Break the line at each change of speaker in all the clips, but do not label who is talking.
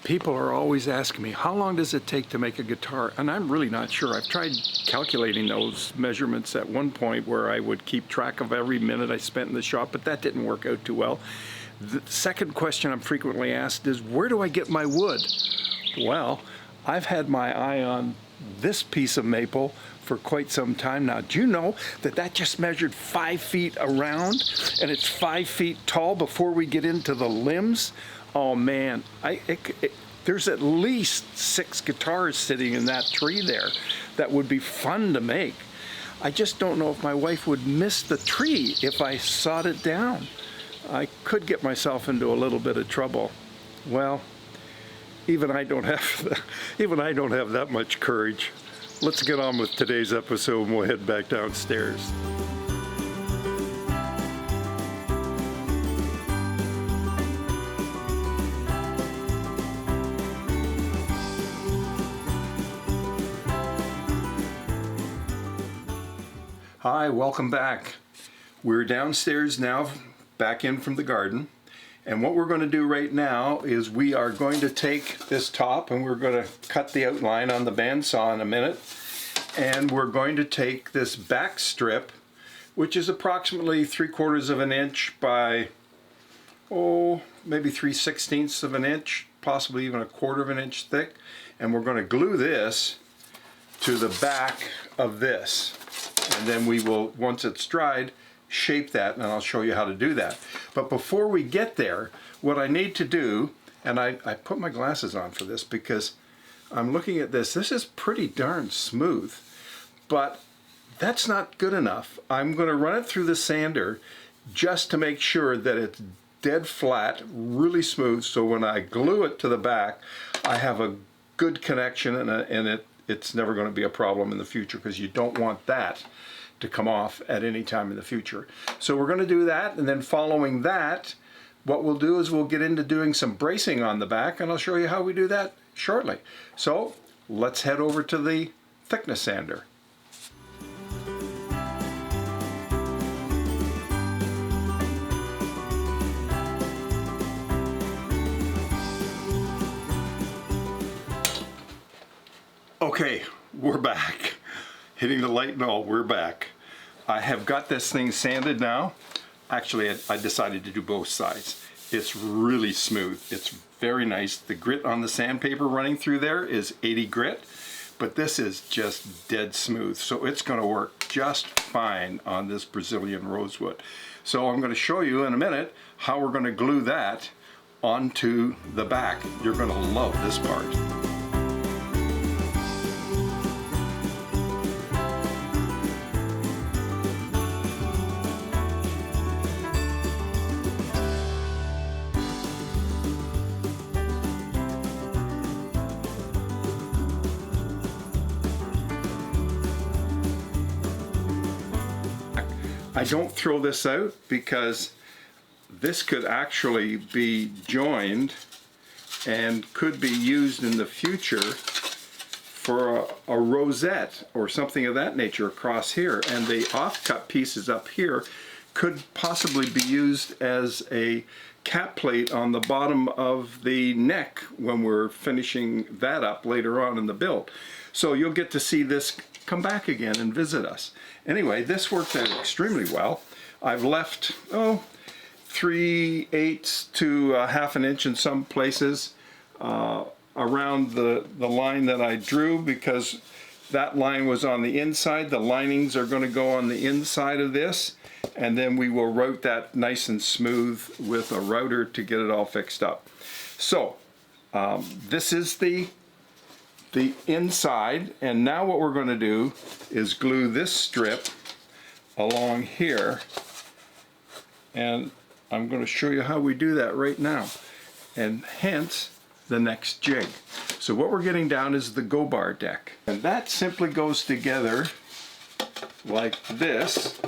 People are always asking me, how long does it take to make a guitar? And I'm really not sure. I've tried calculating those measurements at one point where I would keep track of every minute I spent in the shop, but that didn't work out too well. The second question I'm frequently asked is, where do I get my wood? Well, I've had my eye on this piece of maple for quite some time now. Do you know that that just measured 5 feet around and it's 5 feet tall before we get into the limbs? Oh man, there's at least 6 guitars sitting in that tree there that would be fun to make. I just don't know if my wife would miss the tree if I sawed it down. I could get myself into a little bit of trouble. Well, even I don't have that much courage. Let's get on with today's episode and we'll head back downstairs. Hi, welcome back. We're downstairs now, back in from the garden. And what we're going to do right now is we are going to take this top and we're going to cut the outline on the bandsaw in a minute. And we're going to take this back strip, which is approximately 3/4 of an inch by, maybe 3/16 of an inch, possibly even 1/4 of an inch thick. And we're going to glue this to the back of this. And then we will, once it's dried, shape that, and I'll show you how to do that. But before we get there, what I need to do, and I put my glasses on for this because I'm looking at this. This is pretty darn smooth, but that's not good enough. I'm going to run it through the sander just to make sure that it's dead flat, really smooth, so when I glue it to the back, I have a good connection and it's never going to be a problem in the future, because you don't want that to come off at any time in the future. So we're going to do that, and then following that, what we'll do is we'll get into doing some bracing on the back, and I'll show you how we do that shortly. So let's head over to the thickness sander. Okay, we're back. Hitting the light and all, we're back. I have got this thing sanded now. Actually, I decided to do both sides. It's really smooth. It's very nice. The grit on the sandpaper running through there is 80 grit, but this is just dead smooth. So it's going to work just fine on this Brazilian rosewood. So I'm going to show you in a minute how we're going to glue that onto the back. You're going to love this part. I don't throw this out because this could actually be joined and could be used in the future for a rosette or something of that nature across here, and the offcut pieces up here could possibly be used as a cap plate on the bottom of the neck when we're finishing that up later on in the build. So you'll get to see this come back again and visit us. Anyway, this worked out extremely well. I've left 3/8 to 1/2 an inch in some places around the line that I drew, because that line was on the inside. The linings are going to go on the inside of this, and then we will route that nice and smooth with a router to get it all fixed up. So this is the inside, and now what we're going to do is glue this strip along here, and I'm going to show you how we do that right now, and hence the next jig. So what we're getting down is the go bar deck, and that simply goes together like this.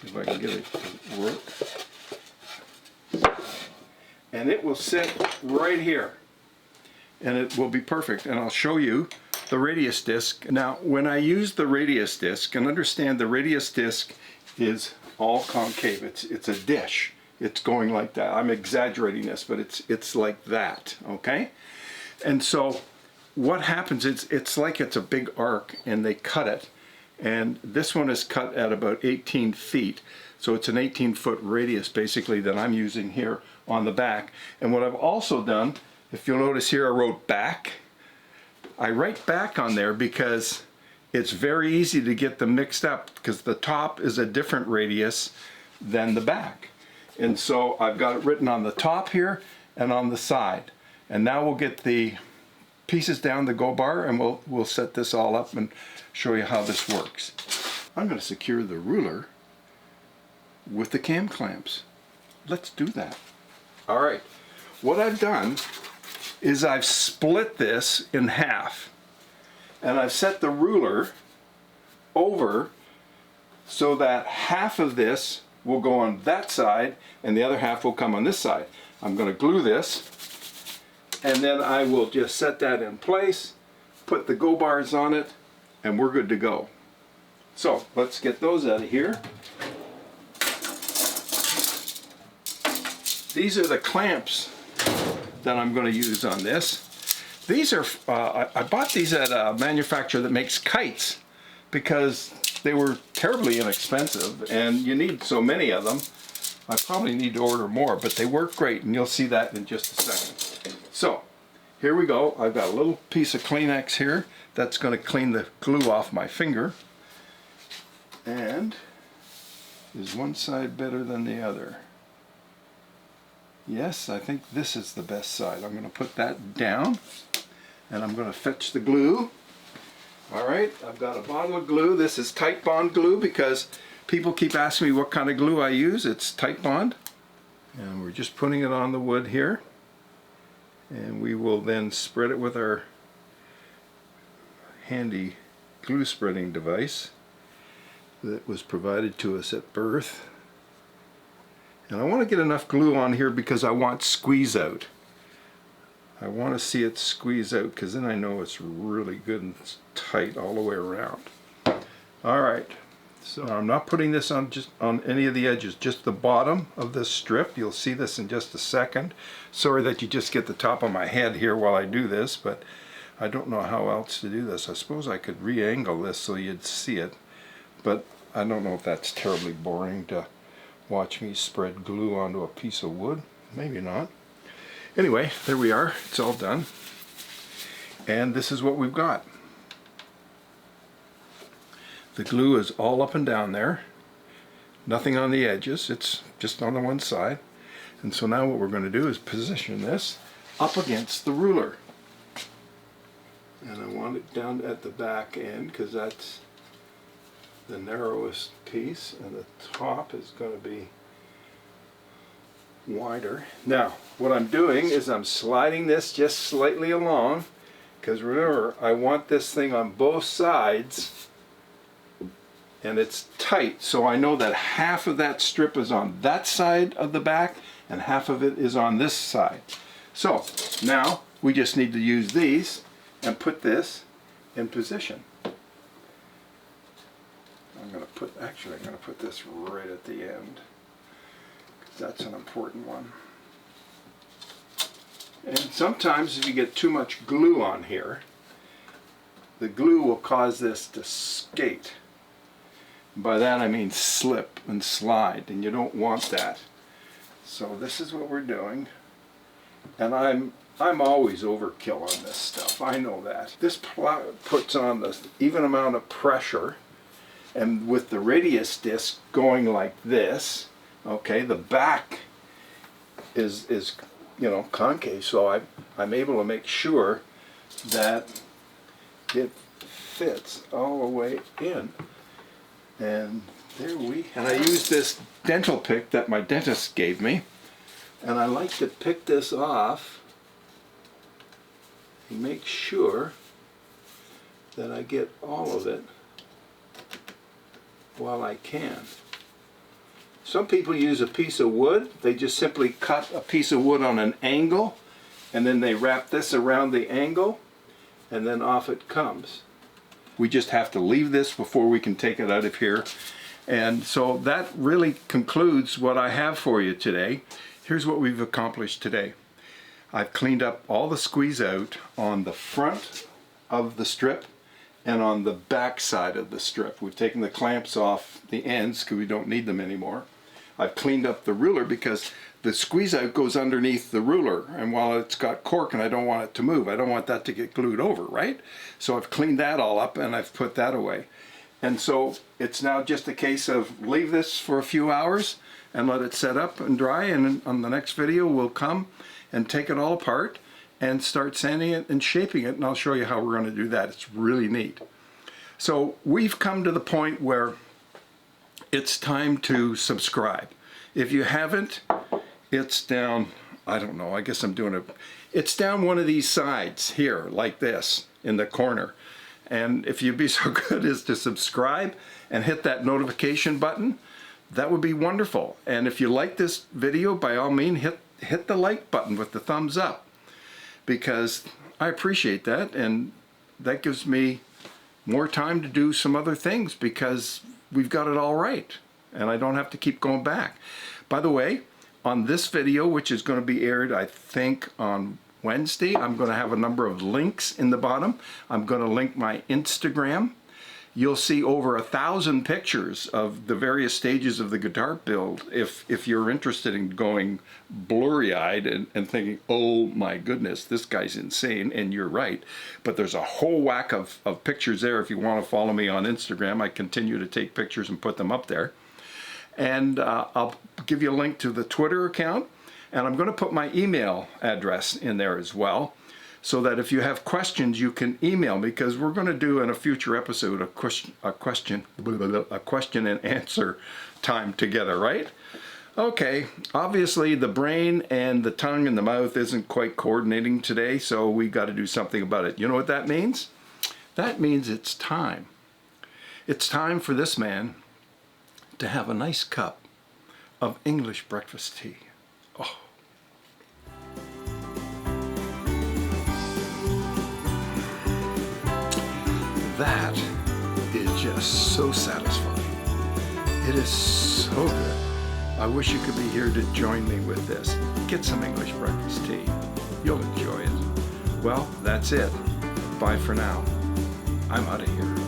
If I can get it to work, and it will sit right here. And it will be perfect, and I'll show you the radius disc. Now, when I use the radius disc, and understand the radius disc is all concave, it's a dish, it's going like that. I'm exaggerating this, but it's like that, okay? And so what happens is it's like it's a big arc, and they cut it. And this one is cut at about 18 feet. So it's an 18-foot radius basically that I'm using here on the back. And what I've also done, if you'll notice here, I wrote back. I write back on there because it's very easy to get them mixed up, because the top is a different radius than the back. And so I've got it written on the top here and on the side. And now we'll get the pieces down the go bar, and we'll set this all up and show you how this works. I'm going to secure the ruler with the cam clamps. Let's do that. All right, what I've done is I've split this in half, and I've set the ruler over so that half of this will go on that side and the other half will come on this side. I'm going to glue this, and then I will just set that in place, put the go bars on it, and we're good to go. So let's get those out of here. These are the clamps that I'm going to use on this. These are, I bought these at a manufacturer that makes kites because they were terribly inexpensive, and you need so many of them. I probably need to order more, but they work great, and you'll see that in just a second. So here we go. I've got a little piece of Kleenex here that's going to clean the glue off my finger. And is one side better than the other? Yes, I think this is the best side. I'm going to put that down, and I'm going to fetch the glue. All right, I've got a bottle of glue. This is Tight Bond glue because people keep asking me what kind of glue I use. It's Tight Bond. And we're just putting it on the wood here. And we will then spread it with our handy glue spreading device that was provided to us at birth. And I want to get enough glue on here because I want squeeze out. I want to see it squeeze out because then I know it's really good and tight all the way around. Alright, so I'm not putting this on just on any of the edges, just the bottom of this strip. You'll see this in just a second. Sorry that you just get the top of my head here while I do this, but I don't know how else to do this. I suppose I could re-angle this so you'd see it, but I don't know if that's terribly boring to watch me spread glue onto a piece of wood. Maybe not. Anyway, there we are. It's all done. And this is what we've got. The glue is all up and down there. Nothing on the edges. It's just on the one side. And so now what we're going to do is position this up against the ruler. And I want it down at the back end because that's the narrowest piece, and the top is going to be wider. Now what I'm doing is I'm sliding this just slightly along, because remember, I want this thing on both sides and it's tight, so I know that half of that strip is on that side of the back and half of it is on this side. So now we just need to use these and put this in position. I'm going to put this right at the end, because that's an important one. And sometimes if you get too much glue on here, the glue will cause this to skate. By that I mean slip and slide, and you don't want that. So this is what we're doing, and I'm always overkill on this stuff. I know that. This puts on the even amount of pressure. And with the radius disc going like this, okay, the back is you know, concave, so I'm able to make sure that it fits all the way in. And and I use this dental pick that my dentist gave me, and I like to pick this off and make sure that I get all of it while I can. Some people use a piece of wood. They just simply cut a piece of wood on an angle, and then they wrap this around the angle, and then off it comes. We just have to leave this before we can take it out of here, And so that really concludes what I have for you today. Here's what we've accomplished today. I've cleaned up all the squeeze out on the front of the strip and on the back side of the strip. We've taken the clamps off the ends because we don't need them anymore. I've cleaned up the ruler because the squeeze out goes underneath the ruler, and while it's got cork and I don't want it to move, I don't want that to get glued over, right? So I've cleaned that all up and I've put that away. And so it's now just a case of leave this for a few hours and let it set up and dry, and on the next video we'll come and take it all apart and start sanding it and shaping it, and I'll show you how we're going to do that. It's really neat. So we've come to the point where it's time to subscribe. If you haven't, it's down, I don't know, I guess I'm doing it. It's down one of these sides here, like this, in the corner. And if you'd be so good as to subscribe and hit that notification button, that would be wonderful. And if you like this video, by all means, hit the like button with the thumbs up, because I appreciate that, and that gives me more time to do some other things because we've got it all right and I don't have to keep going back. By the way, on this video, which is going to be aired, I think, on Wednesday, I'm going to have a number of links in the bottom. I'm going to link my Instagram. You'll see over 1,000 pictures of the various stages of the guitar build if you're interested in going blurry-eyed and thinking, oh my goodness, this guy's insane, and you're right. But there's a whole whack of pictures there if you want to follow me on Instagram. I continue to take pictures and put them up there. And I'll give you a link to the Twitter account, and I'm going to put my email address in there as well, so that if you have questions, you can email me, because we're going to do in a future episode a question and answer time together, right? Okay, obviously the brain and the tongue and the mouth isn't quite coordinating today, so we got to do something about it. You know what that means? That means it's time. It's time for this man to have a nice cup of English breakfast tea. Oh. That is just so satisfying. It is so good. I wish you could be here to join me with this. Get some English breakfast tea. You'll enjoy it. Well, that's it. Bye for now. I'm out of here.